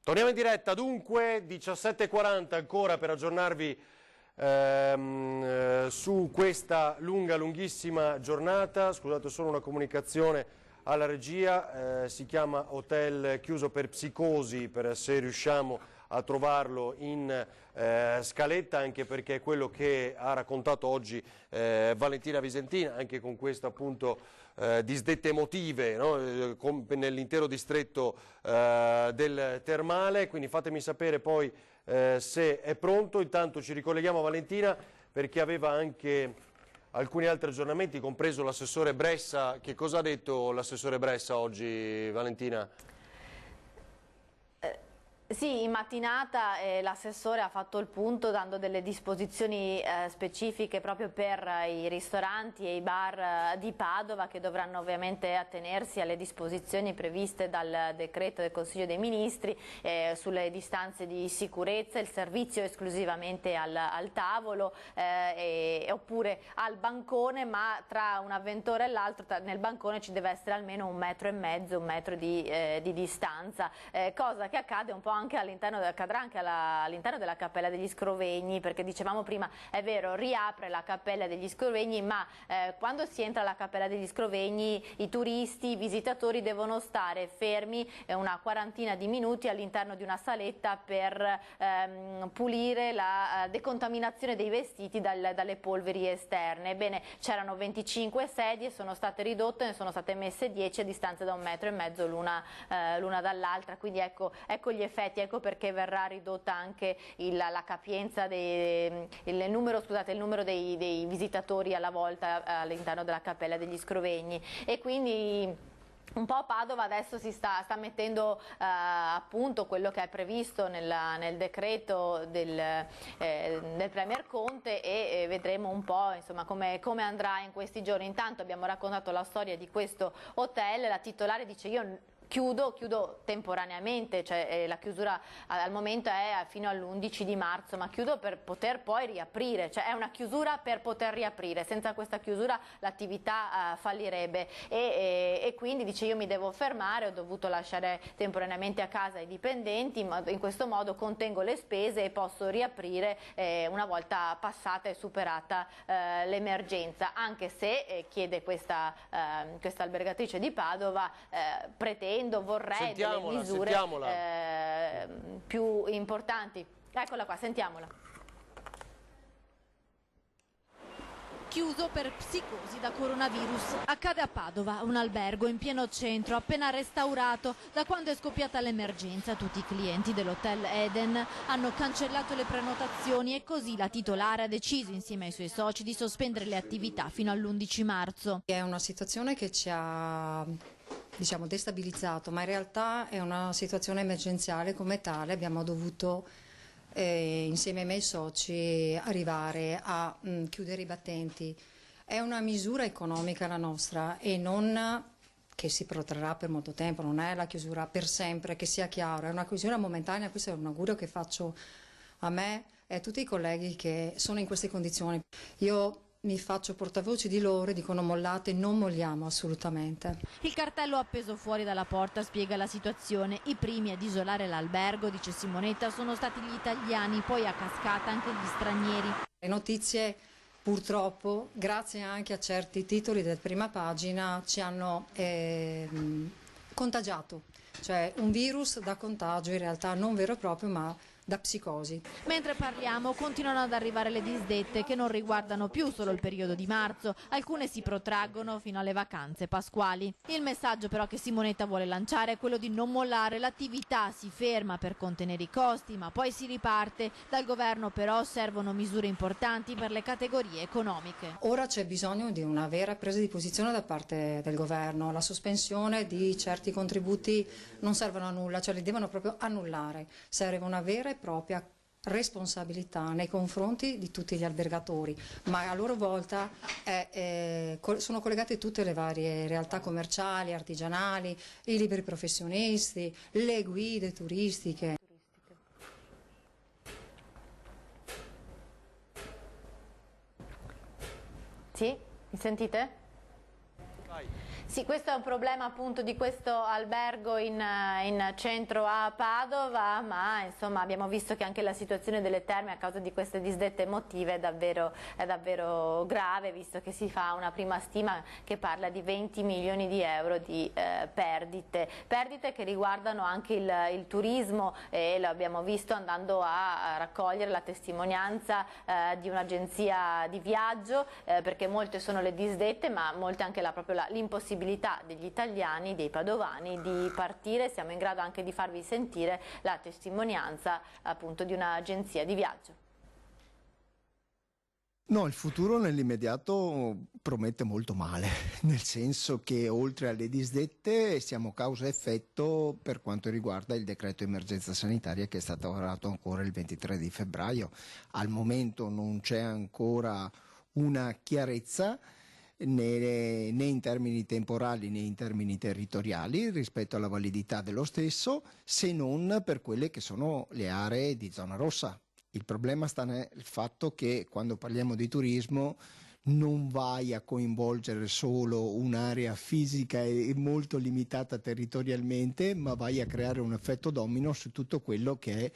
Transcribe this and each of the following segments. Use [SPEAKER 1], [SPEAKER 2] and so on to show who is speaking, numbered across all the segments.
[SPEAKER 1] Torniamo in diretta, dunque 17:40 ancora per aggiornarvi su questa lunghissima giornata. Scusate, solo una comunicazione alla regia, si chiama Hotel Chiuso per Psicosi, per se riusciamo a trovarlo in scaletta, anche perché è quello che ha raccontato oggi Valentina Visentina, anche con questo appunto disdette emotive, no? Nell'intero distretto del Termale, quindi fatemi sapere poi se è pronto. Intanto ci ricolleghiamo a Valentina perché aveva anche alcuni altri aggiornamenti, compreso l'assessore Bressa. Che cosa ha detto l'assessore Bressa oggi, Valentina?
[SPEAKER 2] Sì, in mattinata l'assessore ha fatto il punto dando delle disposizioni specifiche proprio per i ristoranti e i bar di Padova, che dovranno ovviamente attenersi alle disposizioni previste dal decreto del Consiglio dei Ministri sulle distanze di sicurezza, il servizio esclusivamente al tavolo oppure al bancone, ma tra un avventore e l'altro nel bancone ci deve essere almeno 1,5 metri, 1 metro di distanza, cosa che accade un po' anche accadrà anche all'interno della Cappella degli Scrovegni, perché dicevamo prima, è vero, riapre la Cappella degli Scrovegni, ma quando si entra alla Cappella degli Scrovegni i turisti, i visitatori devono stare fermi una quarantina di minuti all'interno di una saletta per pulire la decontaminazione dei vestiti dalle polveri esterne. Ebbene, c'erano 25 sedie, sono state ridotte, ne sono state messe 10 a distanza da 1,5 metri l'una dall'altra, quindi ecco gli effetti, ecco perché verrà ridotta anche la capienza, il numero dei visitatori alla volta all'interno della Cappella degli Scrovegni, e quindi un po' Padova adesso si sta mettendo appunto quello che è previsto nel decreto del Premier Conte, e vedremo un po' insomma come andrà in questi giorni. Intanto abbiamo raccontato la storia di questo hotel. La titolare dice: io chiudo temporaneamente, cioè la chiusura al momento è fino all'11 di marzo, ma chiudo per poter poi riaprire, cioè è una chiusura per poter riaprire, senza questa chiusura l'attività fallirebbe, e quindi dice: io mi devo fermare, ho dovuto lasciare temporaneamente a casa i dipendenti, ma in questo modo contengo le spese e posso riaprire una volta passata e superata l'emergenza, anche se chiede questa albergatrice di Padova, vorrei delle misure più importanti. Eccola qua, sentiamola.
[SPEAKER 3] Chiuso per psicosi da coronavirus. Accade a Padova, un albergo in pieno centro, appena restaurato. Da quando è scoppiata l'emergenza, tutti i clienti dell'hotel Eden hanno cancellato le prenotazioni, e così la titolare ha deciso insieme ai suoi soci di sospendere le attività fino all'11 marzo.
[SPEAKER 4] È una situazione che ci ha destabilizzato, ma in realtà è una situazione emergenziale. Come tale abbiamo dovuto insieme ai miei soci arrivare a chiudere i battenti. È una misura economica la nostra, e non che si protrarrà per molto tempo, non è la chiusura per sempre, che sia chiaro, è una chiusura momentanea. Questo è un augurio che faccio a me e a tutti i colleghi che sono in queste condizioni. Io mi faccio portavoce di loro e dicono: mollate, non molliamo assolutamente.
[SPEAKER 3] Il cartello appeso fuori dalla porta spiega la situazione. I primi ad isolare l'albergo, dice Simonetta, sono stati gli italiani, poi a cascata anche gli stranieri.
[SPEAKER 4] Le notizie, purtroppo, grazie anche a certi titoli del prima pagina, ci hanno contagiato, cioè un virus da contagio, in realtà non vero e proprio, ma da psicosi.
[SPEAKER 3] Mentre parliamo continuano ad arrivare le disdette, che non riguardano più solo il periodo di marzo, alcune si protraggono fino alle vacanze pasquali. Il messaggio però che Simonetta vuole lanciare è quello di non mollare, l'attività si ferma per contenere i costi, ma poi si riparte. Dal governo però servono misure importanti per le categorie economiche.
[SPEAKER 4] Ora c'è bisogno di una vera presa di posizione da parte del governo. La sospensione di certi contributi non servono a nulla, cioè li devono proprio annullare. Serve una vera e propria responsabilità nei confronti di tutti gli albergatori, ma a loro volta sono collegate tutte le varie realtà commerciali, artigianali, i liberi professionisti, le guide turistiche.
[SPEAKER 2] Sì, mi sentite? Sì, questo è un problema appunto di questo albergo in centro a Padova, ma insomma abbiamo visto che anche la situazione delle terme a causa di queste disdette emotive è davvero grave, visto che si fa una prima stima che parla di 20 milioni di euro di perdite che riguardano anche il turismo, e lo abbiamo visto andando a raccogliere la testimonianza di un'agenzia di viaggio, perché molte sono le disdette, ma molte anche proprio l'impossibilità degli italiani, dei padovani, di partire. Siamo in grado anche di farvi sentire la testimonianza appunto di un'agenzia di viaggio.
[SPEAKER 5] No, il futuro nell'immediato promette molto male, nel senso che oltre alle disdette siamo causa effetto per quanto riguarda il decreto emergenza sanitaria che è stato varato ancora il 23 di febbraio. Al momento non c'è ancora una chiarezza né in termini temporali né in termini territoriali rispetto alla validità dello stesso, se non per quelle che sono le aree di zona rossa. Il problema sta nel fatto che quando parliamo di turismo non vai a coinvolgere solo un'area fisica e molto limitata territorialmente, ma vai a creare un effetto domino su tutto quello che è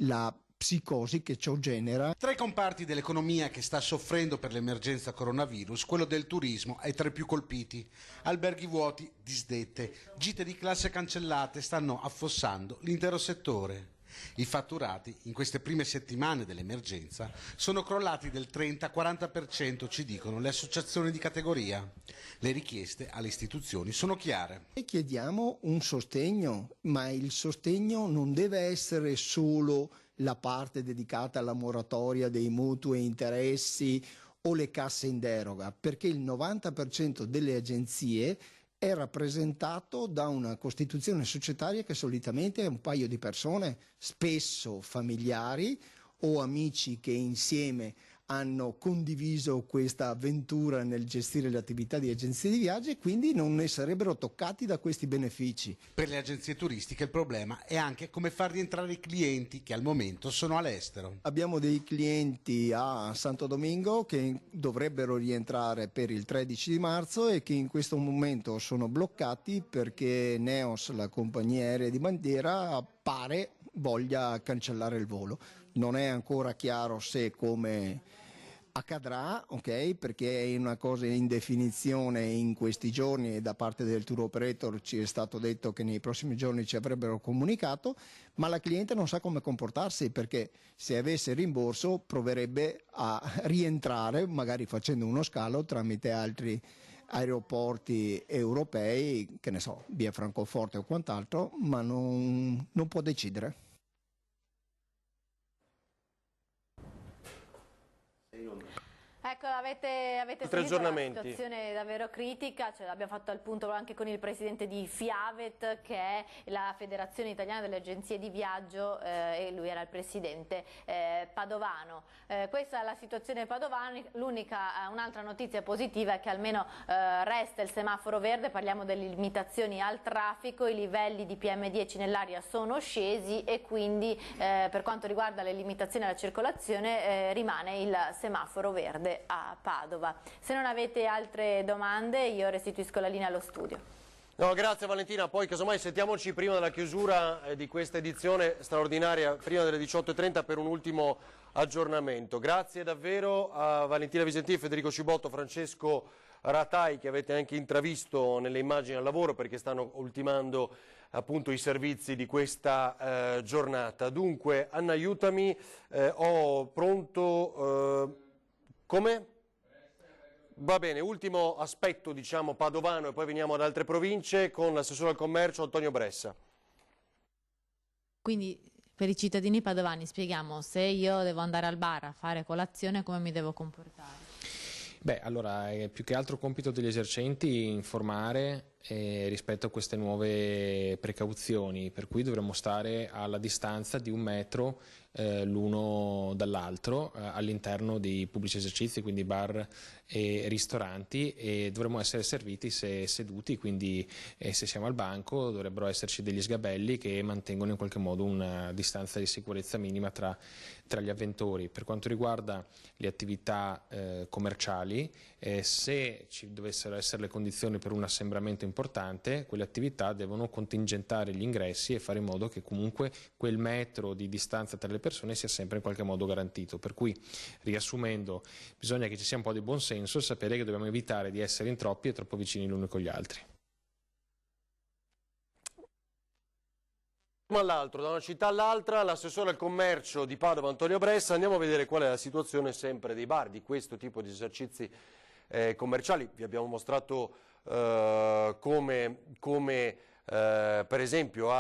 [SPEAKER 5] la psicosi che ciò genera.
[SPEAKER 6] Tra i comparti dell'economia che sta soffrendo per l'emergenza coronavirus, quello del turismo è tra i più colpiti. Alberghi vuoti, disdette, gite di classe cancellate stanno affossando l'intero settore. I fatturati in queste prime settimane dell'emergenza sono crollati del 30-40%, ci dicono le associazioni di categoria. Le richieste alle istituzioni sono chiare.
[SPEAKER 5] E chiediamo un sostegno, ma il sostegno non deve essere solo la parte dedicata alla moratoria dei mutui e interessi o le casse in deroga, perché il 90% delle agenzie è rappresentato da una costituzione societaria che solitamente è un paio di persone, spesso familiari o amici che insieme hanno condiviso questa avventura nel gestire le attività di agenzie di viaggio e quindi non ne sarebbero toccati da questi benefici.
[SPEAKER 6] Per le agenzie turistiche il problema è anche come far rientrare i clienti che al momento sono all'estero.
[SPEAKER 5] Abbiamo dei clienti a Santo Domingo che dovrebbero rientrare per il 13 di marzo e che in questo momento sono bloccati perché Neos, la compagnia aerea di bandiera, pare voglia cancellare il volo. Non è ancora chiaro se come accadrà, ok? Perché è una cosa in definizione in questi giorni e da parte del tour operator ci è stato detto che nei prossimi giorni ci avrebbero comunicato, ma la cliente non sa come comportarsi perché se avesse rimborso proverebbe a rientrare magari facendo uno scalo tramite altri aeroporti europei, che ne so, via Francoforte o quant'altro, ma non può decidere.
[SPEAKER 2] Ecco, avete sentito la situazione davvero critica, cioè l'abbiamo fatto al punto anche con il presidente di FIAVET, che è la Federazione Italiana delle Agenzie di Viaggio, e lui era il presidente padovano. Questa è la situazione padovana. Un'altra notizia positiva è che almeno resta il semaforo verde, parliamo delle limitazioni al traffico, i livelli di PM10 nell'aria sono scesi e quindi per quanto riguarda le limitazioni alla circolazione rimane il semaforo verde a Padova. Se non avete altre domande io restituisco la linea allo studio.
[SPEAKER 1] No, grazie Valentina, poi casomai sentiamoci prima della chiusura di questa edizione straordinaria, prima delle 18:30 per un ultimo aggiornamento. Grazie davvero a Valentina Visentini, Federico Cibotto, Francesco Ratai, che avete anche intravisto nelle immagini al lavoro perché stanno ultimando appunto i servizi di questa giornata. Dunque, Anna, aiutami, ho pronto... Come? Va bene, ultimo aspetto diciamo padovano e poi veniamo ad altre province con l'assessore al commercio Antonio Bressa.
[SPEAKER 3] Quindi per i cittadini padovani spieghiamo, se io devo andare al bar a fare colazione come mi devo comportare?
[SPEAKER 7] Beh, allora è più che altro compito degli esercenti informare rispetto a queste nuove precauzioni, per cui dovremmo stare alla distanza di 1 metro l'uno dall'altro all'interno dei pubblici esercizi, quindi bar e ristoranti, e dovremmo essere serviti se seduti, quindi se siamo al banco dovrebbero esserci degli sgabelli che mantengono in qualche modo una distanza di sicurezza minima tra gli avventori. Per quanto riguarda le attività commerciali, se ci dovessero essere le condizioni per un assembramento importante, quelle attività devono contingentare gli ingressi e fare in modo che comunque quel metro di distanza tra le persone sia sempre in qualche modo garantito. Per cui, riassumendo, bisogna che ci sia un po' di buonsenso e sapere che dobbiamo evitare di essere in troppi e troppo vicini gli uni con gli altri.
[SPEAKER 1] All'altro, da una città all'altra, l'assessore al commercio di Padova Antonio Bressa. Andiamo a vedere qual è la situazione sempre dei bar, di questo tipo di esercizi commerciali. Vi abbiamo mostrato come per esempio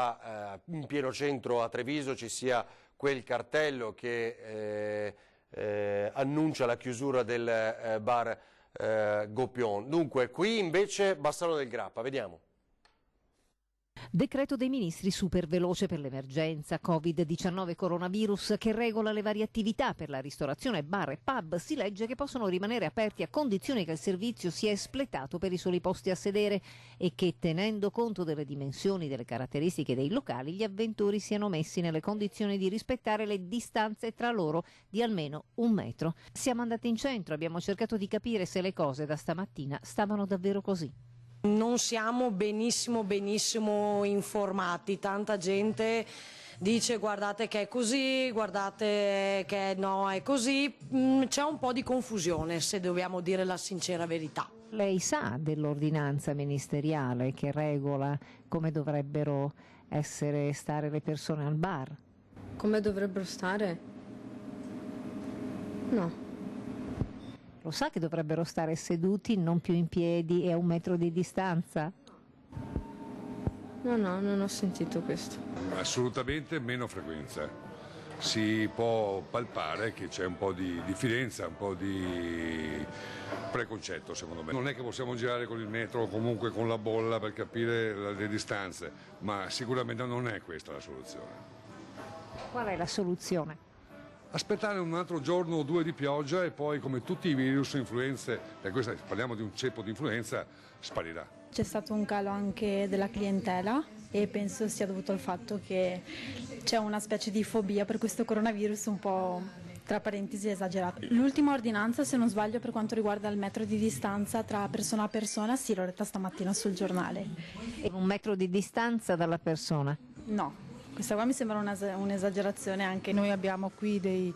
[SPEAKER 1] in pieno centro a Treviso ci sia quel cartello che annuncia la chiusura del bar Goppion. Dunque qui invece Bassano del Grappa, vediamo.
[SPEAKER 8] Decreto dei ministri super veloce per l'emergenza Covid-19 coronavirus che regola le varie attività per la ristorazione, bar e pub. Si legge che possono rimanere aperti a condizione che il servizio sia espletato per i soli posti a sedere e che, tenendo conto delle dimensioni e delle caratteristiche dei locali, gli avventori siano messi nelle condizioni di rispettare le distanze tra loro di almeno 1 metro. Siamo andati in centro, abbiamo cercato di capire se le cose da stamattina stavano davvero così.
[SPEAKER 9] Non siamo benissimo informati, tanta gente dice guardate che è così, guardate che no è così, c'è un po' di confusione se dobbiamo dire la sincera verità.
[SPEAKER 8] Lei sa dell'ordinanza ministeriale che regola come dovrebbero stare le persone al bar?
[SPEAKER 10] Come dovrebbero stare? No.
[SPEAKER 8] Lo sa che dovrebbero stare seduti, non più in piedi e a 1 metro di distanza?
[SPEAKER 10] No, non ho sentito questo.
[SPEAKER 11] Assolutamente meno frequenza. Si può palpare che c'è un po' di diffidenza, un po' di preconcetto secondo me. Non è che possiamo girare con il metro o comunque con la bolla per capire le distanze, ma sicuramente non è questa la soluzione.
[SPEAKER 8] Qual è la soluzione?
[SPEAKER 11] Aspettare un altro giorno o 2 di pioggia e poi, come tutti i virus influenze, e questa, parliamo di un ceppo di influenza, sparirà.
[SPEAKER 12] C'è stato un calo anche della clientela e penso sia dovuto al fatto che c'è una specie di fobia per questo coronavirus un po', tra parentesi, esagerato. L'ultima ordinanza, se non sbaglio, per quanto riguarda il metro di distanza tra persona a persona, sì, l'ho letta stamattina sul giornale.
[SPEAKER 8] 1 metro di distanza dalla persona?
[SPEAKER 12] No. Questa qua mi sembra un'esagerazione anche.
[SPEAKER 13] Noi abbiamo qui dei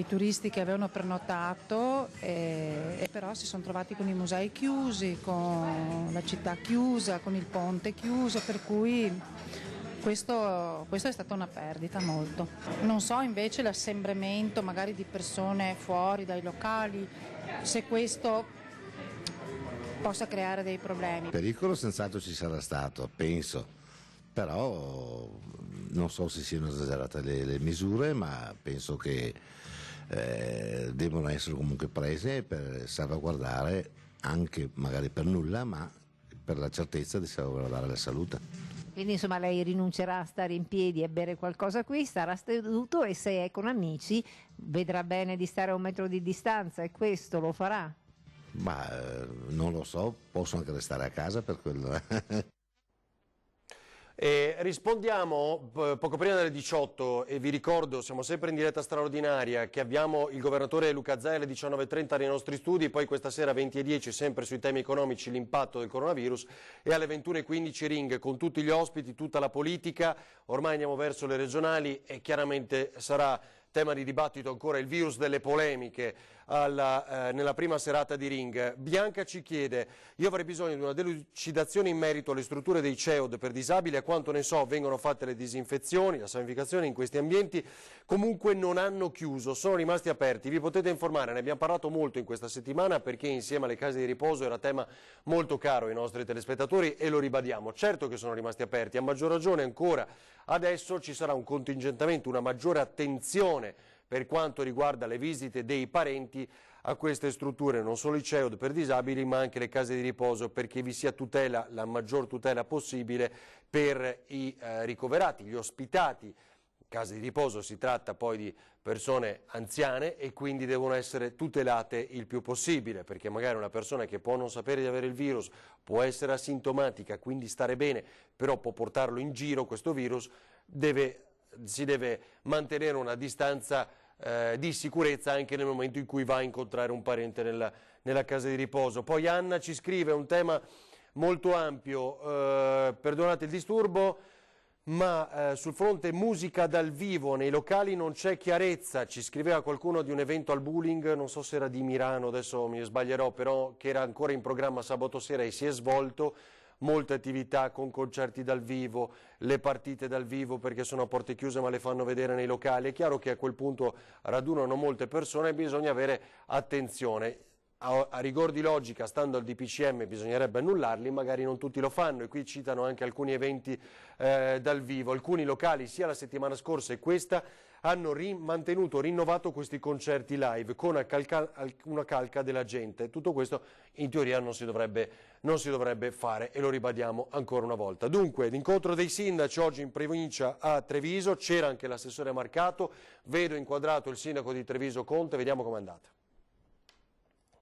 [SPEAKER 13] turisti che avevano prenotato e però si sono trovati con i musei chiusi, con la città chiusa, con il ponte chiuso, per cui questo è stata una perdita molto. Non so invece l'assembramento magari di persone fuori dai locali, se questo possa creare dei problemi.
[SPEAKER 14] Pericolo senz'altro ci sarà stato, penso, però non so se siano esagerate le misure, ma penso che devono essere comunque prese per salvaguardare, anche magari per nulla, ma per la certezza di salvaguardare la salute.
[SPEAKER 8] Quindi insomma lei rinuncerà a stare in piedi e bere qualcosa qui, starà seduto e se è con amici vedrà bene di stare a 1 metro di distanza e questo lo farà?
[SPEAKER 14] Ma non lo so, posso anche restare a casa per quello.
[SPEAKER 1] Rispondiamo poco prima delle 18 e vi ricordo, siamo sempre in diretta straordinaria, che abbiamo il governatore Luca Zaia alle 19:30 nei nostri studi, poi questa sera 20:10 sempre sui temi economici, l'impatto del coronavirus, e alle 21:15 Ring con tutti gli ospiti, tutta la politica. Ormai andiamo verso le regionali e chiaramente sarà tema di dibattito ancora il virus delle polemiche nella prima serata di Ring. Bianca ci chiede: io avrei bisogno di una delucidazione in merito alle strutture dei CEOD per disabili, a quanto ne so vengono fatte le disinfezioni, la sanificazione in questi ambienti, comunque non hanno chiuso, sono rimasti aperti, vi potete informare, ne abbiamo parlato molto in questa settimana perché insieme alle case di riposo era tema molto caro ai nostri telespettatori e lo ribadiamo, certo che sono rimasti aperti, a maggior ragione ancora adesso ci sarà un contingentamento, una maggiore attenzione per quanto riguarda le visite dei parenti a queste strutture, non solo i CEOD per disabili ma anche le case di riposo, perché vi sia tutela, la maggior tutela possibile per i ricoverati, gli ospitati. Case di riposo si tratta poi di persone anziane e quindi devono essere tutelate il più possibile, perché magari una persona che può non sapere di avere il virus, può essere asintomatica, quindi stare bene, però può portarlo in giro questo virus, si deve mantenere una distanza di sicurezza anche nel momento in cui va a incontrare un parente nella casa di riposo. Poi Anna ci scrive un tema molto ampio, perdonate il disturbo, ma sul fronte musica dal vivo nei locali non c'è chiarezza. Ci scriveva qualcuno di un evento al Bowling, non so se era di Milano, adesso mi sbaglierò, però che era ancora in programma sabato sera e si è svolto. Molte attività con concerti dal vivo, le partite dal vivo perché sono a porte chiuse ma le fanno vedere nei locali. È chiaro che a quel punto radunano molte persone e bisogna avere attenzione. A rigor di logica, stando al DPCM, bisognerebbe annullarli, magari non tutti lo fanno, e qui citano anche alcuni eventi dal vivo. Alcuni locali, sia la settimana scorsa e questa, hanno rinnovato questi concerti live con una calca della gente. Tutto questo in teoria non si dovrebbe fare, e lo ribadiamo ancora una volta. Dunque, l'incontro dei sindaci oggi in provincia a Treviso, c'era anche l'assessore Marcato, vedo inquadrato il sindaco di Treviso Conte, vediamo com'è andata.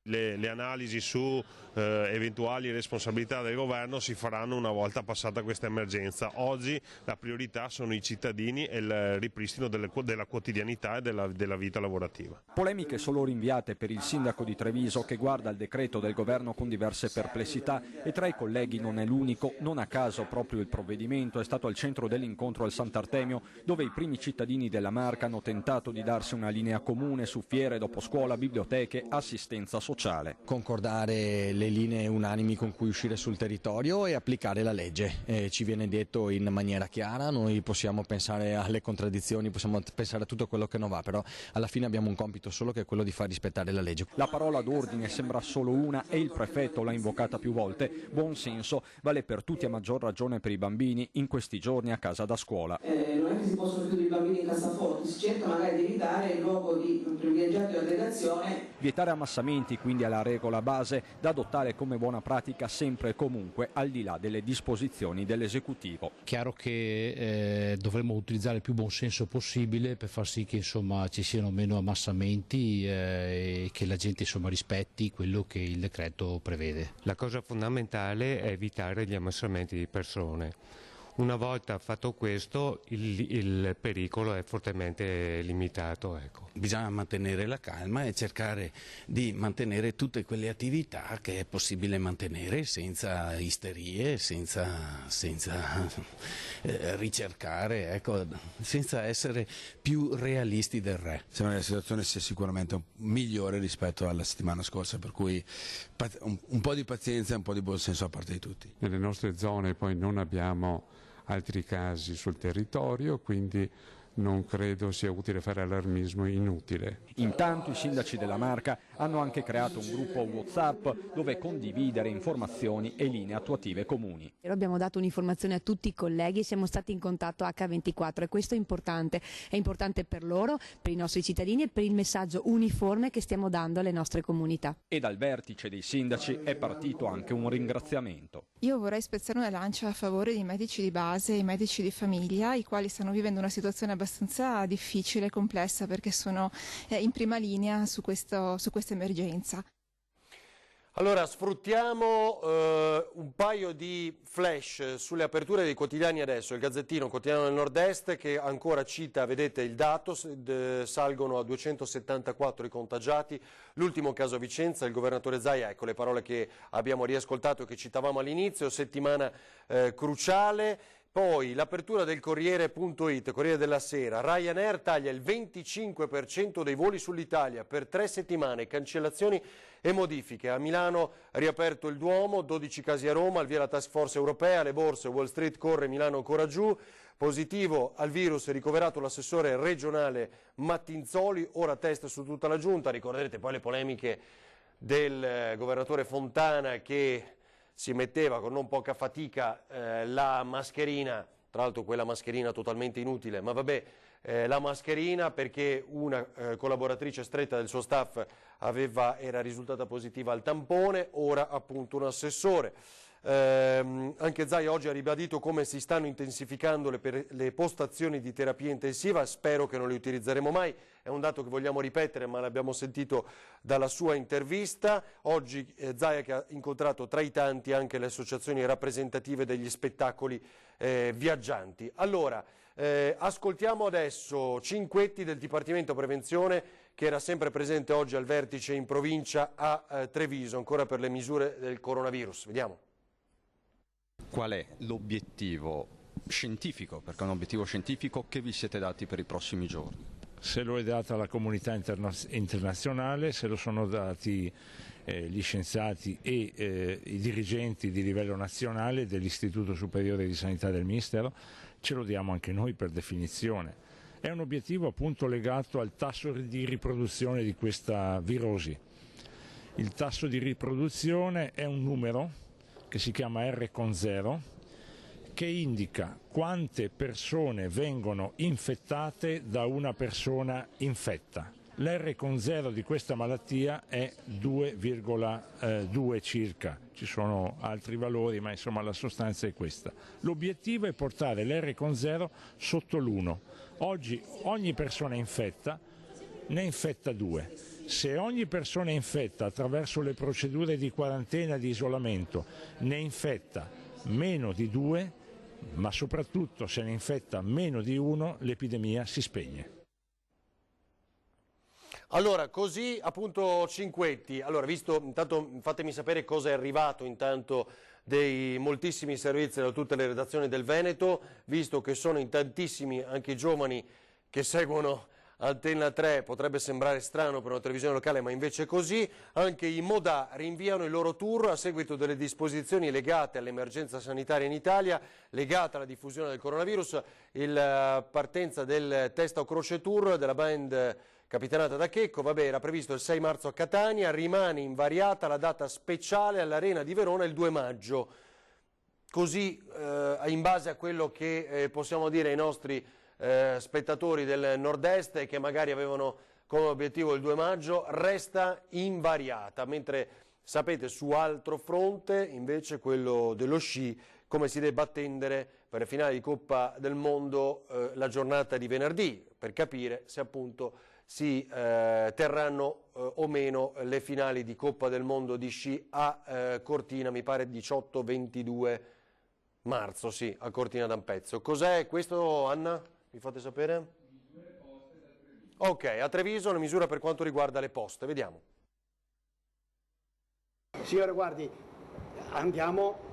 [SPEAKER 15] Le analisi su eventuali responsabilità del governo si faranno una volta passata questa emergenza. Oggi la priorità sono i cittadini e il ripristino della quotidianità e della vita lavorativa.
[SPEAKER 16] Polemiche solo rinviate per il sindaco di Treviso, che guarda il decreto del governo con diverse perplessità, e tra i colleghi non è l'unico. Non a caso proprio il provvedimento è stato al centro dell'incontro al Sant'Artemio, dove i primi cittadini della Marca hanno tentato di darsi una linea comune su fiere, dopo scuola, biblioteche, assistenza sociale.
[SPEAKER 17] Concordare le linee unanimi con cui uscire sul territorio e applicare la legge. Ci viene detto in maniera chiara, noi possiamo pensare alle contraddizioni, possiamo pensare a tutto quello che non va, però alla fine abbiamo un compito solo, che è quello di far rispettare la legge.
[SPEAKER 16] La parola d'ordine sembra solo una e il prefetto l'ha invocata più volte. Buon senso vale per tutti, a maggior ragione per i bambini in questi giorni a casa da scuola.
[SPEAKER 18] Non è che si possono chiudere i bambini in cassaforti, si cerca magari di evitare il luogo di privilegiato di aggregazione.
[SPEAKER 16] Vietare ammassamenti quindi è la regola base da adottare come buona pratica sempre e comunque, al di là delle disposizioni dell'esecutivo.
[SPEAKER 19] Chiaro che dovremmo utilizzare il più buon senso possibile per far sì che insomma ci siano meno ammassamenti e che la gente insomma rispetti quello che il decreto prevede.
[SPEAKER 20] La cosa fondamentale è evitare gli ammassamenti di persone. Una volta fatto questo il pericolo è fortemente limitato. Ecco.
[SPEAKER 17] Bisogna mantenere la calma e cercare di mantenere tutte quelle attività che è possibile mantenere senza isterie, senza ricercare, ecco, senza essere più realisti del re.
[SPEAKER 21] Sembra che la situazione sia sicuramente migliore rispetto alla settimana scorsa, per cui un po' di pazienza e un po' di buon senso da parte di tutti.
[SPEAKER 22] Nelle nostre zone poi non abbiamo altri casi sul territorio, quindi non credo sia utile fare allarmismo inutile.
[SPEAKER 16] Intanto i sindaci della Marca hanno anche creato un gruppo WhatsApp dove condividere informazioni e linee attuative comuni.
[SPEAKER 23] Abbiamo dato un'informazione a tutti i colleghi, siamo stati in contatto H24 e questo è importante per loro, per i nostri cittadini e per il messaggio uniforme che stiamo dando alle nostre comunità.
[SPEAKER 16] E dal vertice dei sindaci è partito anche un ringraziamento.
[SPEAKER 24] Io vorrei spezzare una lancia a favore dei medici di base e i medici di famiglia, i quali stanno vivendo una situazione abbastanza difficile e complessa perché sono in prima linea su questa emergenza.
[SPEAKER 1] Allora, sfruttiamo un paio di flash sulle aperture dei quotidiani adesso. Il Gazzettino, un quotidiano del Nord-Est, che ancora cita, vedete il dato, salgono a 274 i contagiati. L'ultimo caso a Vicenza, il governatore Zaia, ecco le parole che abbiamo riascoltato e che citavamo all'inizio, settimana cruciale. Poi l'apertura del Corriere.it, Corriere della Sera, Ryanair taglia il 25% dei voli sull'Italia per 3 settimane, cancellazioni e modifiche. A Milano riaperto il Duomo, 12 casi a Roma, al via la task force europea, le borse, Wall Street corre, Milano ancora giù. Positivo al virus ricoverato l'assessore regionale Mattinzoli, ora test su tutta la giunta. Ricorderete poi le polemiche del governatore Fontana che si metteva con non poca fatica la mascherina tra l'altro quella mascherina totalmente inutile, ma vabbè, la mascherina perché una collaboratrice stretta del suo staff era risultata positiva al tampone, ora appunto un assessore. Anche Zaia oggi ha ribadito come si stanno intensificando le postazioni di terapia intensiva, spero che non le utilizzeremo mai, è un dato che vogliamo ripetere ma l'abbiamo sentito dalla sua intervista. Oggi Zaia che ha incontrato tra i tanti anche le associazioni rappresentative degli spettacoli viaggianti. Allora, ascoltiamo adesso Cinquetti del Dipartimento Prevenzione che era sempre presente oggi al vertice in provincia a Treviso, ancora per le misure del coronavirus. Vediamo.
[SPEAKER 2] Qual è l'obiettivo scientifico, perché è un obiettivo scientifico, che vi siete dati per i prossimi giorni?
[SPEAKER 4] Se lo è data la comunità internazionale, se lo sono dati gli scienziati e i dirigenti di livello nazionale dell'Istituto Superiore di Sanità del Ministero, ce lo diamo anche noi per definizione. È un obiettivo appunto legato al tasso di riproduzione di questa virosi. Il tasso di riproduzione è un numero che si chiama R con 0, che indica quante persone vengono infettate da una persona infetta. L'R con 0 di questa malattia è 2,2 circa, ci sono altri valori ma insomma la sostanza è questa. L'obiettivo è portare l'R con 0 sotto l'1. Oggi ogni persona infetta ne infetta 2. Se ogni persona infetta attraverso le procedure di quarantena e di isolamento ne infetta meno di 2, ma soprattutto se ne infetta meno di 1, l'epidemia si spegne.
[SPEAKER 1] Allora, così appunto Cinquetti, allora intanto fatemi sapere cosa è arrivato intanto dei moltissimi servizi da tutte le redazioni del Veneto, visto che sono in tantissimi anche i giovani che seguono Antenna 3, potrebbe sembrare strano per una televisione locale, ma invece è così. Anche i Modà rinviano il loro tour a seguito delle disposizioni legate all'emergenza sanitaria in Italia, legata alla diffusione del coronavirus, la partenza del Testa o Croce Tour della band capitanata da Checco, era previsto il 6 marzo a Catania, rimane invariata la data speciale all'Arena di Verona il 2 maggio. Così, in base a quello che possiamo dire ai nostri spettatori del nord-est che magari avevano come obiettivo il 2 maggio, resta invariata, mentre sapete su altro fronte, invece quello dello sci, come si debba attendere per le finali di Coppa del Mondo la giornata di venerdì, per capire se appunto si terranno o meno le finali di Coppa del Mondo di sci a Cortina, mi pare 18-22 marzo, sì, a Cortina d'Ampezzo. Cos'è questo, Anna? Mi fate sapere? Ok, a Treviso la misura per quanto riguarda le poste, vediamo.
[SPEAKER 5] Signore, guardi, andiamo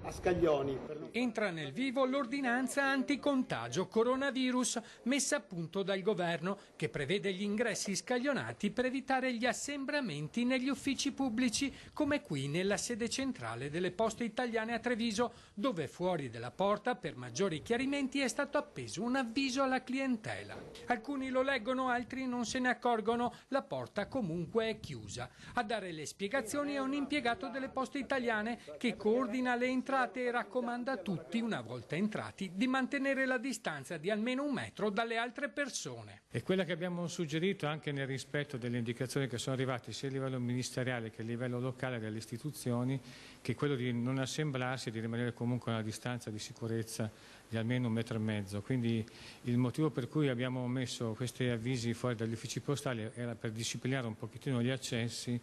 [SPEAKER 5] a Scaglioni.
[SPEAKER 6] Entra nel vivo l'ordinanza anticontagio coronavirus messa a punto dal governo che prevede gli ingressi scaglionati per evitare gli assembramenti negli uffici pubblici come qui nella sede centrale delle Poste Italiane a Treviso, dove fuori della porta per maggiori chiarimenti è stato appeso un avviso alla clientela. Alcuni lo leggono, altri non se ne accorgono, la porta comunque è chiusa. A dare le spiegazioni è un impiegato delle Poste Italiane che coordina le entrate e raccomanda a tutti, una volta entrati, di mantenere la distanza di almeno 1 metro dalle altre persone.
[SPEAKER 25] È quella che abbiamo suggerito anche nel rispetto delle indicazioni che sono arrivate sia a livello ministeriale che a livello locale dalle istituzioni, che è quello di non assemblarsi e di rimanere comunque a una distanza di sicurezza di almeno 1,5 metri. Quindi il motivo per cui abbiamo messo questi avvisi fuori dagli uffici postali era per disciplinare un pochettino gli accessi,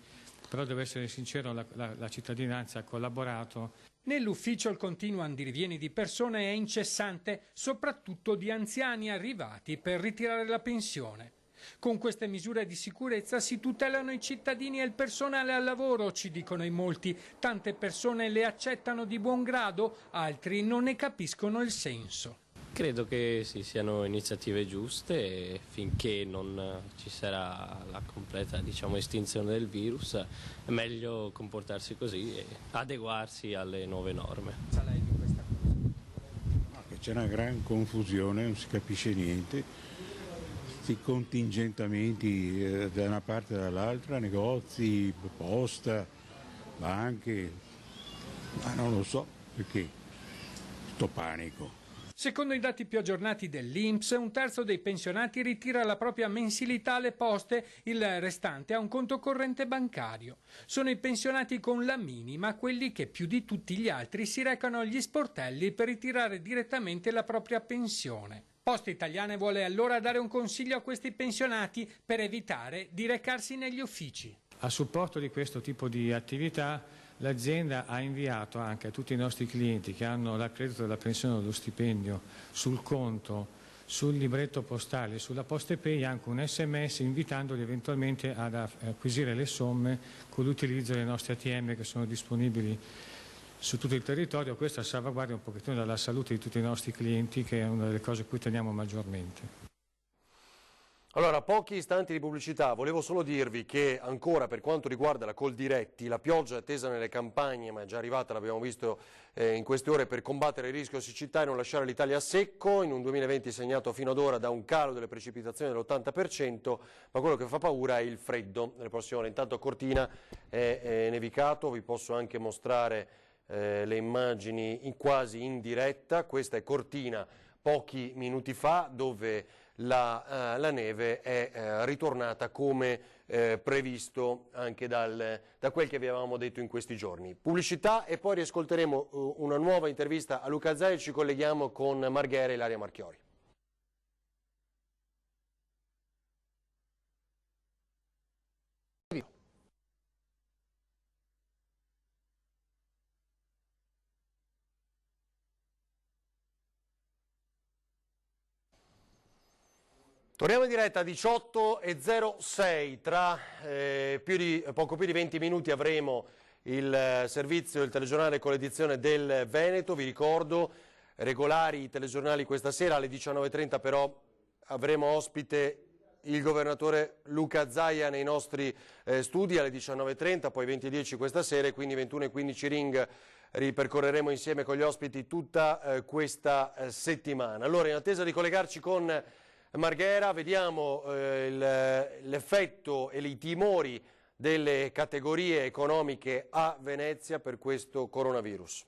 [SPEAKER 25] però devo essere sincero, la cittadinanza ha collaborato.
[SPEAKER 6] Nell'ufficio il continuo andirivieni di persone è incessante, soprattutto di anziani arrivati per ritirare la pensione. Con queste misure di sicurezza si tutelano i cittadini e il personale al lavoro, ci dicono in molti. Tante persone le accettano di buon grado, altri non ne capiscono il senso.
[SPEAKER 26] Credo che sì, siano iniziative giuste e finché non ci sarà la completa estinzione del virus è meglio comportarsi così e adeguarsi alle nuove norme.
[SPEAKER 27] C'è una gran confusione, non si capisce niente, questi contingentamenti da una parte e dall'altra, negozi, posta, banche, ma non lo so perché, sto panico.
[SPEAKER 6] Secondo i dati più aggiornati dell'INPS, un terzo dei pensionati ritira la propria mensilità alle poste, il restante ha un conto corrente bancario. Sono i pensionati con la minima quelli che più di tutti gli altri si recano agli sportelli per ritirare direttamente la propria pensione. Poste Italiane vuole allora dare un consiglio a questi pensionati per evitare di recarsi negli uffici.
[SPEAKER 25] A supporto di questo tipo di attività l'azienda ha inviato anche a tutti i nostri clienti che hanno l'accredito della pensione o dello stipendio sul conto, sul libretto postale e sulla PostePay anche un SMS invitandoli eventualmente ad acquisire le somme con l'utilizzo dei nostri ATM che sono disponibili su tutto il territorio. Questo a salvaguardia un pochettino della salute di tutti i nostri clienti, che è una delle cose a cui teniamo maggiormente.
[SPEAKER 1] Allora, pochi istanti di pubblicità, volevo solo dirvi che ancora per quanto riguarda la Coldiretti, la pioggia attesa nelle campagne, ma è già arrivata, l'abbiamo visto in queste ore, per combattere il rischio siccità e non lasciare l'Italia a secco, in un 2020 segnato fino ad ora da un calo delle precipitazioni dell'80%, ma quello che fa paura è il freddo nelle prossime ore. Intanto a Cortina è nevicato, vi posso anche mostrare le immagini quasi in diretta. Questa è Cortina pochi minuti fa, dove la neve è ritornata come previsto anche da quel che vi avevamo detto in questi giorni. Pubblicità e poi riascolteremo una nuova intervista a Luca Zaia e ci colleghiamo con Marghera e Ilaria Marchiori. Torniamo in diretta a 18:06, tra poco più di 20 minuti avremo il servizio del telegiornale con l'edizione del Veneto. Vi ricordo, regolari i telegiornali questa sera, alle 19:30 però avremo ospite il governatore Luca Zaia nei nostri studi, alle 19:30, poi 20:10 questa sera e quindi 21:15 Ring. Ripercorreremo insieme con gli ospiti tutta questa settimana. Allora, in attesa di collegarci con Marghera, vediamo l'effetto e i timori delle categorie economiche a Venezia per questo coronavirus.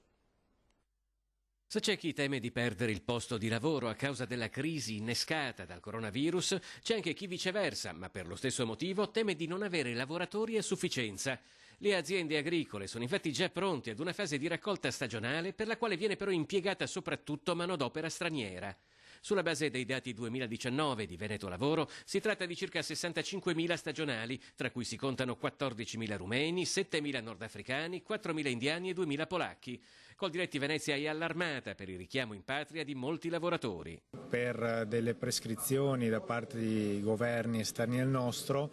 [SPEAKER 3] Se c'è chi teme di perdere il posto di lavoro a causa della crisi innescata dal coronavirus, c'è anche chi viceversa, ma per lo stesso motivo teme di non avere lavoratori a sufficienza. Le aziende agricole sono infatti già pronte ad una fase di raccolta stagionale per la quale viene però impiegata soprattutto manodopera straniera. Sulla base dei dati 2019 di Veneto Lavoro si tratta di circa 65.000 stagionali, tra cui si contano 14.000 rumeni, 7.000 nordafricani, 4.000 indiani e 2.000 polacchi. Coldiretti Venezia è allarmata per il richiamo in patria di molti lavoratori.
[SPEAKER 25] Per delle prescrizioni da parte di governi esterni al nostro,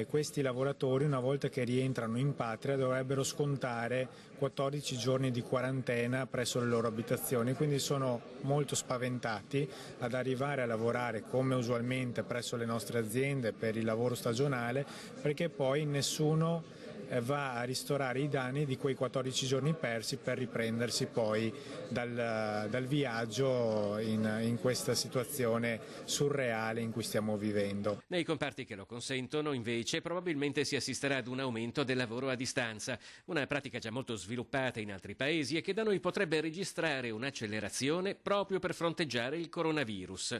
[SPEAKER 25] questi lavoratori una volta che rientrano in patria dovrebbero scontare 14 giorni di quarantena presso le loro abitazioni, quindi sono molto spaventati ad arrivare a lavorare come usualmente presso le nostre aziende per il lavoro stagionale, perché poi nessuno va a ristorare i danni di quei 14 giorni persi per riprendersi poi dal viaggio in questa situazione surreale in cui stiamo vivendo.
[SPEAKER 3] Nei comparti che lo consentono, invece, probabilmente si assisterà ad un aumento del lavoro a distanza, una pratica già molto sviluppata in altri paesi e che da noi potrebbe registrare un'accelerazione proprio per fronteggiare il coronavirus.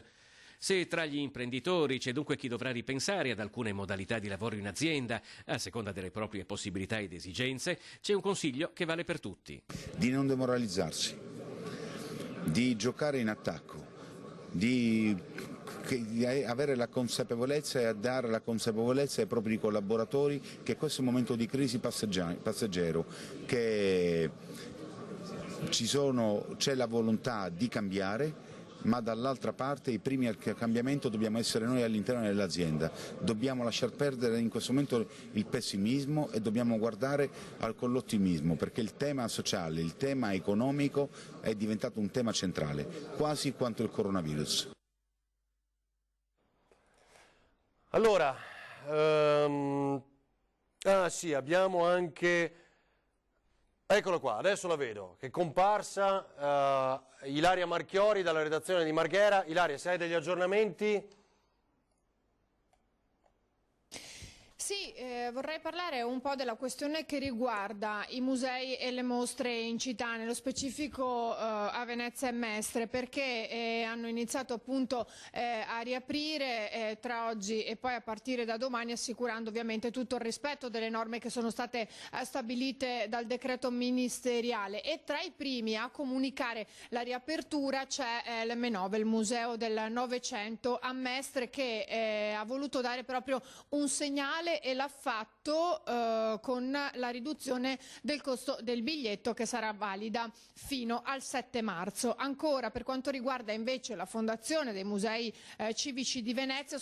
[SPEAKER 3] Se tra gli imprenditori c'è dunque chi dovrà ripensare ad alcune modalità di lavoro in azienda, a seconda delle proprie possibilità ed esigenze, c'è un consiglio che vale per tutti.
[SPEAKER 7] Di non demoralizzarsi, di giocare in attacco, di avere la consapevolezza e dare la consapevolezza ai propri collaboratori che questo è un momento di crisi passeggero, che c'è la volontà di cambiare, ma dall'altra parte i primi al cambiamento dobbiamo essere noi all'interno dell'azienda. Dobbiamo lasciar perdere in questo momento il pessimismo e dobbiamo guardare con l'ottimismo, perché il tema sociale, il tema economico è diventato un tema centrale, quasi quanto il coronavirus.
[SPEAKER 1] Allora, sì, abbiamo anche... Eccolo qua, adesso la vedo, che è comparsa Ilaria Marchiori dalla redazione di Marghera. Ilaria, se hai degli aggiornamenti?
[SPEAKER 8] Sì, vorrei parlare un po' della questione che riguarda i musei e le mostre in città, nello specifico a Venezia e Mestre, perché hanno iniziato appunto a riaprire tra oggi e poi a partire da domani, assicurando ovviamente tutto il rispetto delle norme che sono state stabilite dal decreto ministeriale. E tra i primi a comunicare la riapertura c'è l'M9, il Museo del Novecento a Mestre, che ha voluto dare proprio un segnale e l'ha fatto con la riduzione del costo del biglietto, che sarà valida fino al 7 marzo. Ancora per quanto riguarda invece la Fondazione dei Musei Civici di Venezia,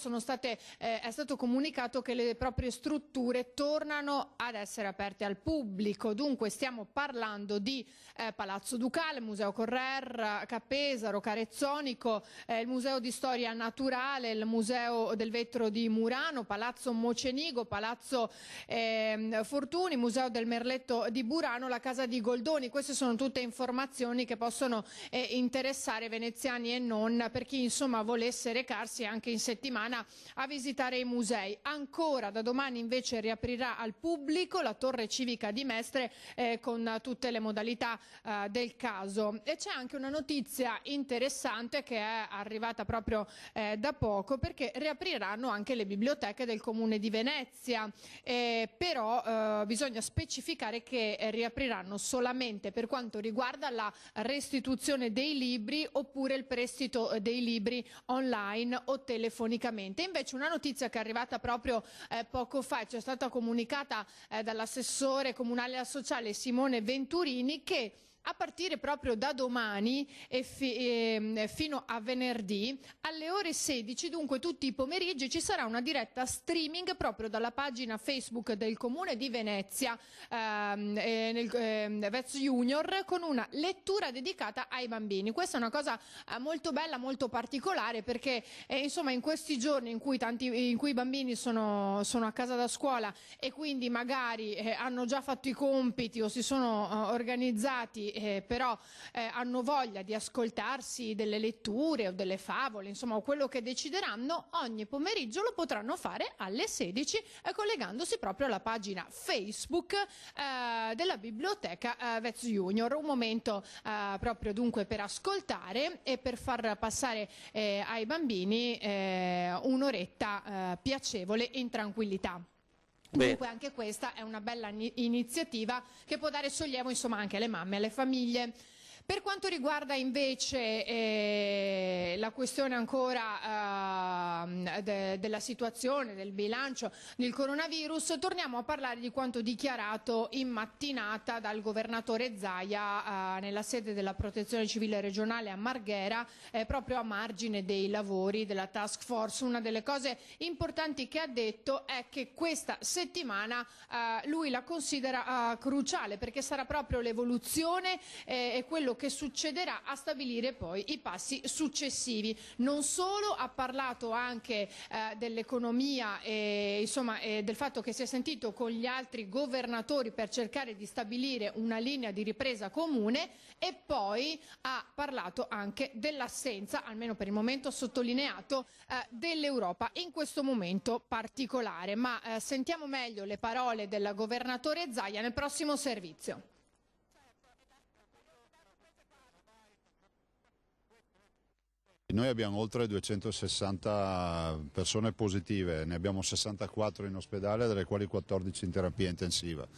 [SPEAKER 8] è stato comunicato che le proprie strutture tornano ad essere aperte al pubblico. Dunque stiamo parlando di Palazzo Ducale, Museo Correr, Cappesaro, Carezzonico, il Museo di Storia Naturale, il Museo del Vetro di Murano, Palazzo Mocenigo, Palazzo Fortuni, Museo del Merletto di Burano, la Casa di Goldoni. Queste sono tutte informazioni che possono interessare veneziani e non, per chi insomma volesse recarsi anche in settimana a visitare i musei. Ancora da domani invece riaprirà al pubblico la Torre Civica di Mestre con tutte le modalità del caso. E c'è anche una notizia interessante che è arrivata proprio da poco, perché riapriranno anche le biblioteche del Comune di Venezia. Però bisogna specificare che riapriranno solamente per quanto riguarda la restituzione dei libri oppure il prestito dei libri online o telefonicamente. Invece una notizia che è arrivata proprio poco fa, ci è stata comunicata dall'assessore comunale al sociale Simone Venturini, che a partire proprio da domani e fino a venerdì alle ore 16, dunque tutti i pomeriggi, ci sarà una diretta streaming proprio dalla pagina Facebook del Comune di Venezia, Vez Junior, con una lettura dedicata ai bambini. Questa è una cosa molto bella, molto particolare, perché insomma in questi giorni in cui i bambini sono a casa da scuola e quindi magari hanno già fatto i compiti o si sono organizzati, però hanno voglia di ascoltarsi delle letture o delle favole, insomma, o quello che decideranno, ogni pomeriggio lo potranno fare alle 16 collegandosi proprio alla pagina Facebook della biblioteca Vez Junior. Un momento proprio dunque per ascoltare e per far passare ai bambini un'oretta piacevole in tranquillità. Dunque anche questa è una bella iniziativa che può dare sollievo insomma anche alle mamme e alle famiglie. Per quanto riguarda invece la questione ancora della situazione, del bilancio del coronavirus, torniamo a parlare di quanto dichiarato in mattinata dal governatore Zaia nella sede della Protezione Civile regionale a Marghera, proprio a margine dei lavori della task force. Una delle cose importanti che ha detto è che questa settimana lui la considera cruciale, perché sarà proprio l'evoluzione e quello che succederà a stabilire poi i passi successivi. Non solo, ha parlato anche dell'economia e insomma del fatto che si è sentito con gli altri governatori per cercare di stabilire una linea di ripresa comune, e poi ha parlato anche dell'assenza, almeno per il momento sottolineato, dell'Europa in questo momento particolare. Ma sentiamo meglio le parole del governatore Zaia nel prossimo servizio.
[SPEAKER 9] Noi abbiamo oltre 260 persone positive, ne abbiamo 64 in ospedale, delle quali 14 in terapia intensiva.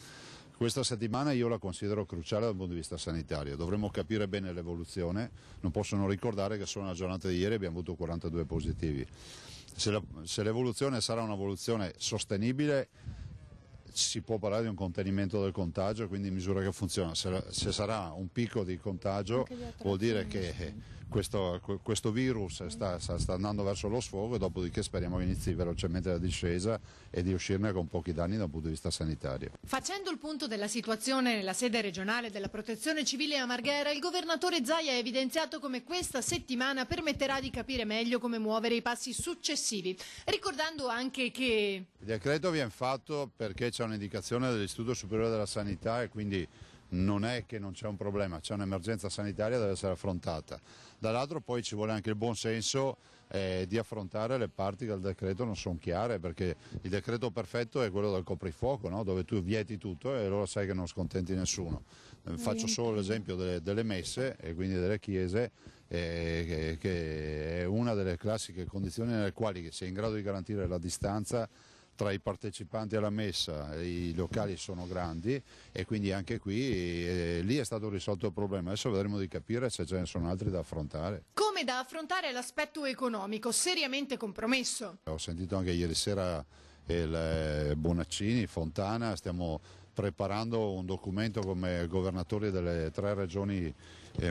[SPEAKER 9] Questa settimana io la considero cruciale dal punto di vista sanitario, dovremmo capire bene l'evoluzione, non posso non ricordare che solo nella giornata di ieri abbiamo avuto 42 positivi. Se l'evoluzione sarà un'evoluzione sostenibile, si può parlare di un contenimento del contagio, quindi misure che funzionano. Se sarà un picco di contagio vuol dire che questo virus sta andando verso lo sfogo, e dopodiché speriamo che inizi velocemente la discesa e di uscirne con pochi danni dal punto di vista sanitario.
[SPEAKER 10] Facendo il punto della situazione nella sede regionale della Protezione Civile a Marghera, il governatore Zaia ha evidenziato come questa settimana permetterà di capire meglio come muovere i passi successivi, ricordando anche che
[SPEAKER 9] il decreto viene fatto perché c'è un'indicazione dell'Istituto Superiore della Sanità, e quindi non è che non c'è un problema, c'è un'emergenza sanitaria che deve essere affrontata. Dall'altro poi ci vuole anche il buon senso di affrontare le parti che al decreto non sono chiare, perché il decreto perfetto è quello del coprifuoco, no? Dove tu vieti tutto e allora sai che non scontenti nessuno. Faccio solo l'esempio delle messe e quindi delle chiese, che è una delle classiche condizioni nelle quali si è in grado di garantire la distanza tra i partecipanti alla messa, i locali sono grandi e quindi anche qui lì è stato risolto il problema. Adesso vedremo di capire se ce ne sono altri da affrontare.
[SPEAKER 10] Come da affrontare l'aspetto economico, seriamente compromesso.
[SPEAKER 9] Ho sentito anche ieri sera il Bonaccini, Fontana, stiamo preparando un documento come governatori delle 3 regioni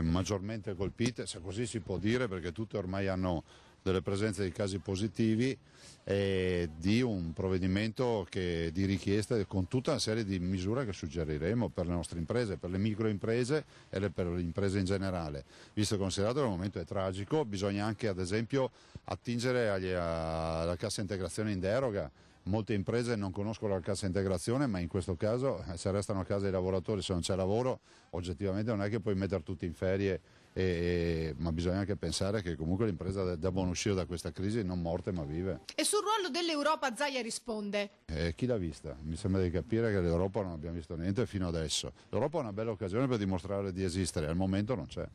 [SPEAKER 9] maggiormente colpite, se così si può dire, perché tutte ormai hanno delle presenze di casi positivi, di un provvedimento di richiesta con tutta una serie di misure che suggeriremo per le nostre imprese, per le microimprese e per le imprese in generale. Visto e considerato che il momento è tragico, bisogna anche ad esempio attingere alla cassa integrazione in deroga. Molte imprese non conoscono la cassa integrazione, ma in questo caso se restano a casa i lavoratori, se non c'è lavoro, oggettivamente non è che puoi mettere tutti in ferie, ma bisogna anche pensare che comunque l'impresa debbano uscire da questa crisi non morte ma vive.
[SPEAKER 10] E sul ruolo dell'Europa Zaia risponde.
[SPEAKER 9] Chi l'ha vista? Mi sembra di capire che l'Europa non abbiamo visto niente fino adesso. L'Europa è una bella occasione per dimostrare di esistere, al momento non c'è.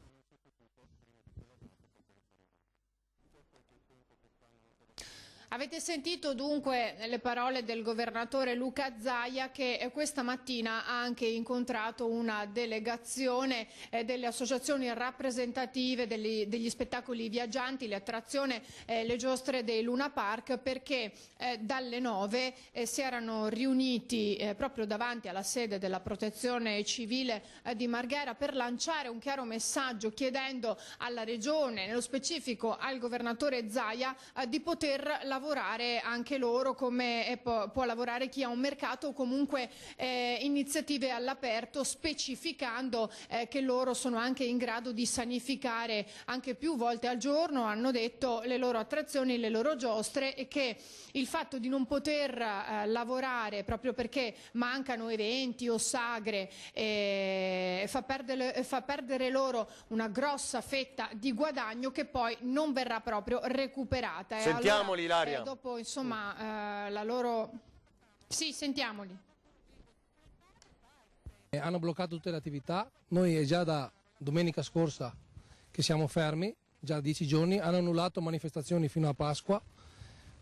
[SPEAKER 8] Avete sentito dunque le parole del governatore Luca Zaia, che questa mattina ha anche incontrato una delegazione delle associazioni rappresentative degli spettacoli viaggianti, le attrazioni, le giostre dei Luna Park, perché dalle 9 si erano riuniti proprio davanti alla sede della Protezione Civile di Marghera per lanciare un chiaro messaggio chiedendo alla Regione, nello specifico al governatore Zaia, di poter lavorare anche loro come può lavorare chi ha un mercato o comunque iniziative all'aperto, specificando che loro sono anche in grado di sanificare anche più volte al giorno, hanno detto, le loro attrazioni, le loro giostre, e che il fatto di non poter lavorare proprio perché mancano eventi o sagre fa perdere loro una grossa fetta di guadagno che poi non verrà proprio recuperata.
[SPEAKER 1] Sentiamoli, Ilaria.
[SPEAKER 8] Dopo insomma la loro... Sì, sentiamoli.
[SPEAKER 11] Hanno bloccato tutte le attività, noi è già da domenica scorsa che siamo fermi, già 10 giorni, hanno annullato manifestazioni fino a Pasqua.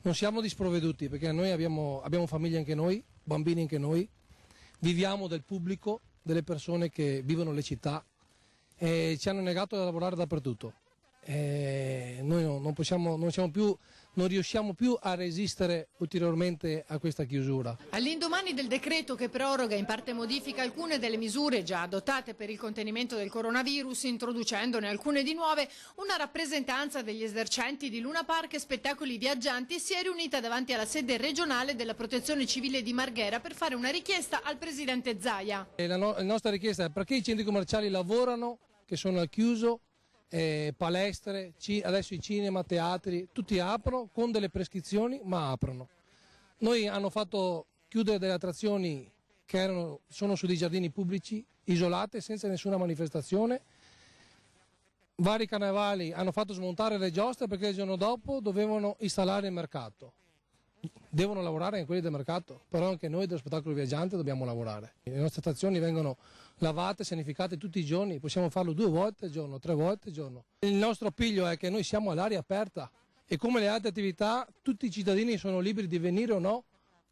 [SPEAKER 11] Non siamo disprovveduti perché noi abbiamo famiglie anche noi, bambini anche noi, viviamo del pubblico, delle persone che vivono le città e ci hanno negato di lavorare dappertutto. Noi non riusciamo più a resistere ulteriormente a questa chiusura.
[SPEAKER 10] All'indomani del decreto che proroga e in parte modifica alcune delle misure già adottate per il contenimento del coronavirus, introducendone alcune di nuove, una rappresentanza degli esercenti di Luna Park e spettacoli viaggianti si è riunita davanti alla sede regionale della Protezione Civile di Marghera per fare una richiesta al presidente Zaia.
[SPEAKER 11] La nostra richiesta è perché i centri commerciali lavorano, che sono al chiuso, palestre, adesso i cinema, teatri, tutti aprono con delle prescrizioni, ma aprono. Noi hanno fatto chiudere delle attrazioni che sono su dei giardini pubblici, isolate, senza nessuna manifestazione. Vari carnevali hanno fatto smontare le giostre perché il giorno dopo dovevano installare il mercato. Devono lavorare anche quelli del mercato, però anche noi dello spettacolo viaggiante dobbiamo lavorare. Le nostre attrazioni vengono lavate, sanificate tutti i giorni, possiamo farlo 2 volte al giorno, 3 volte al giorno. Il nostro appiglio è che noi siamo all'aria aperta e come le altre attività tutti i cittadini sono liberi di venire o no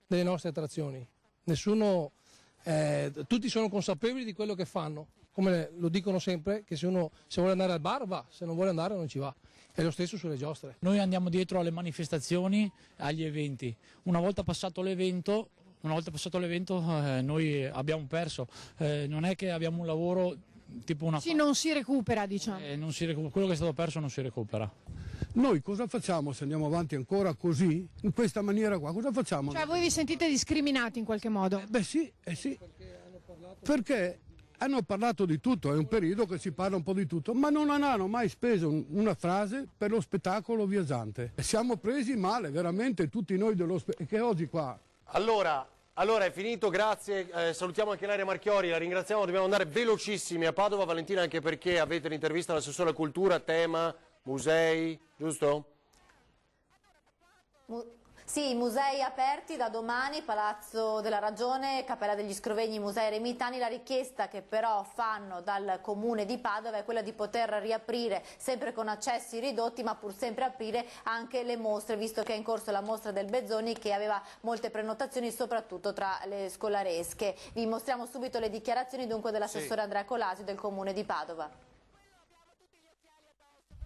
[SPEAKER 11] nelle nostre attrazioni. Tutti sono consapevoli di quello che fanno, come lo dicono sempre, che se vuole andare al bar va, se non vuole andare non ci va. È lo stesso sulle giostre.
[SPEAKER 12] Noi andiamo dietro alle manifestazioni, agli eventi. Una volta passato l'evento noi abbiamo perso. Non è che abbiamo un lavoro tipo una...
[SPEAKER 10] Sì, non si recupera, diciamo.
[SPEAKER 12] Quello che è stato perso non si recupera.
[SPEAKER 13] Noi cosa facciamo se andiamo avanti ancora così, in questa maniera qua? Cosa facciamo?
[SPEAKER 10] Cioè voi vi sentite discriminati in qualche modo?
[SPEAKER 13] Beh sì, sì. Perché hanno parlato di tutto, è un periodo che si parla un po' di tutto, ma non hanno mai speso una frase per lo spettacolo viaggiante. Siamo presi male, veramente, tutti noi che oggi qua.
[SPEAKER 1] Allora Allora è finito, grazie, salutiamo anche Ilaria Marchiori, la ringraziamo, dobbiamo andare velocissimi a Padova, Valentina, anche perché avete l'intervista all'assessore alla cultura, tema musei, giusto?
[SPEAKER 14] Sì, musei aperti da domani, Palazzo della Ragione, Cappella degli Scrovegni, Musei Eremitani. La richiesta che però fanno dal Comune di Padova è quella di poter riaprire sempre con accessi ridotti, ma pur sempre aprire anche le mostre, visto che è in corso la mostra del Bezzoni che aveva molte prenotazioni soprattutto tra le scolaresche. Vi mostriamo subito le dichiarazioni dunque dell'assessore Andrea Colasio del Comune di Padova.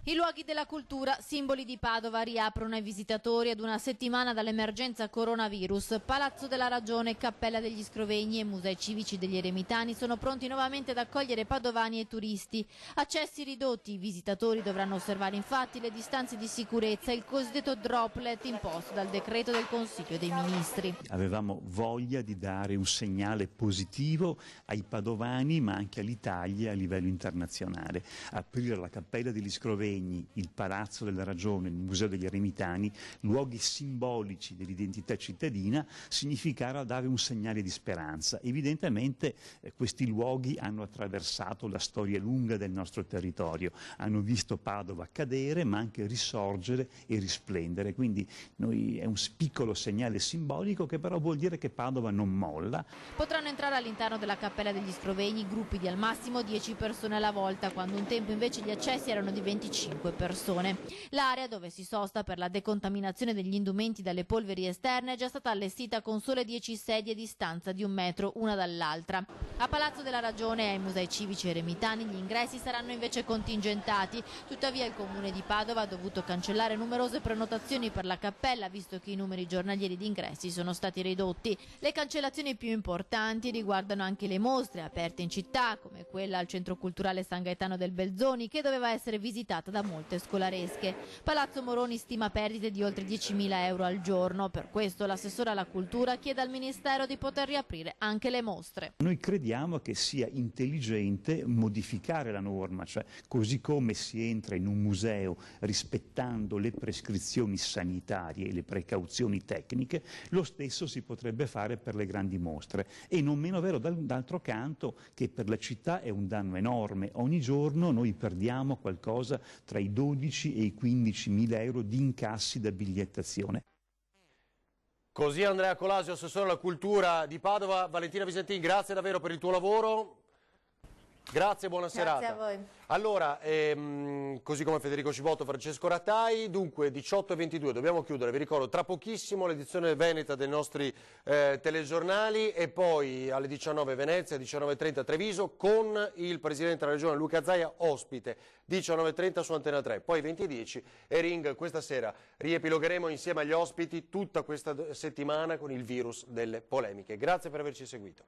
[SPEAKER 15] I luoghi della cultura, simboli di Padova, riaprono ai visitatori ad una settimana dall'emergenza coronavirus. Palazzo della Ragione, Cappella degli Scrovegni e Musei Civici degli Eremitani sono pronti nuovamente ad accogliere padovani e turisti. Accessi ridotti, i visitatori dovranno osservare infatti le distanze di sicurezza e il cosiddetto droplet imposto dal decreto del Consiglio dei Ministri.
[SPEAKER 17] Avevamo voglia di dare un segnale positivo ai padovani ma anche all'Italia a livello internazionale. Aprire la Cappella degli Scrovegni, il Palazzo della Ragione, il Museo degli Eremitani, luoghi simbolici dell'identità cittadina, significava dare un segnale di speranza. Evidentemente questi luoghi hanno attraversato la storia lunga del nostro territorio, hanno visto Padova cadere ma anche risorgere e risplendere, quindi è un piccolo segnale simbolico che però vuol dire che Padova non molla.
[SPEAKER 15] Potranno entrare all'interno della Cappella degli Scrovegni gruppi di al massimo 10 persone alla volta, quando un tempo invece gli accessi erano di 25 persone. L'area dove si sosta per la decontaminazione degli indumenti dalle polveri esterne è già stata allestita con sole 10 sedie a distanza di 1 metro una dall'altra. A Palazzo della Ragione e ai Musei Civici Eremitani gli ingressi saranno invece contingentati. Tuttavia il Comune di Padova ha dovuto cancellare numerose prenotazioni per la cappella, visto che i numeri giornalieri di ingressi sono stati ridotti. Le cancellazioni più importanti riguardano anche le mostre aperte in città, come quella al Centro Culturale San Gaetano del Belzoni, che doveva essere visitata da molte scolaresche. Palazzo Moroni stima perdite di oltre 10.000 euro al giorno. Per questo l'assessore alla cultura chiede al Ministero di poter riaprire anche le mostre.
[SPEAKER 17] Noi crediamo che sia intelligente modificare la norma, cioè così come si entra in un museo rispettando le prescrizioni sanitarie e le precauzioni tecniche, lo stesso si potrebbe fare per le grandi mostre. E non meno vero d'altro canto che per la città è un danno enorme. Ogni giorno noi perdiamo qualcosa tra i 12 e i 15.000 euro di incassi da bigliettazione.
[SPEAKER 1] Così Andrea Colasio, assessore alla cultura di Padova. Valentina Visentini, grazie davvero per il tuo lavoro. Grazie, buona serata.
[SPEAKER 14] Grazie a voi.
[SPEAKER 1] Allora, così come Federico Cibotto, Francesco Rattai, dunque 18:22, dobbiamo chiudere, vi ricordo, tra pochissimo l'edizione veneta dei nostri telegiornali e poi alle 19 Venezia, 19:30 Treviso con il Presidente della Regione Luca Zaia, ospite, 19:30 su Antena 3, poi 20:10 e Ring. Questa sera riepilogheremo insieme agli ospiti tutta questa settimana con il virus delle polemiche. Grazie per averci seguito.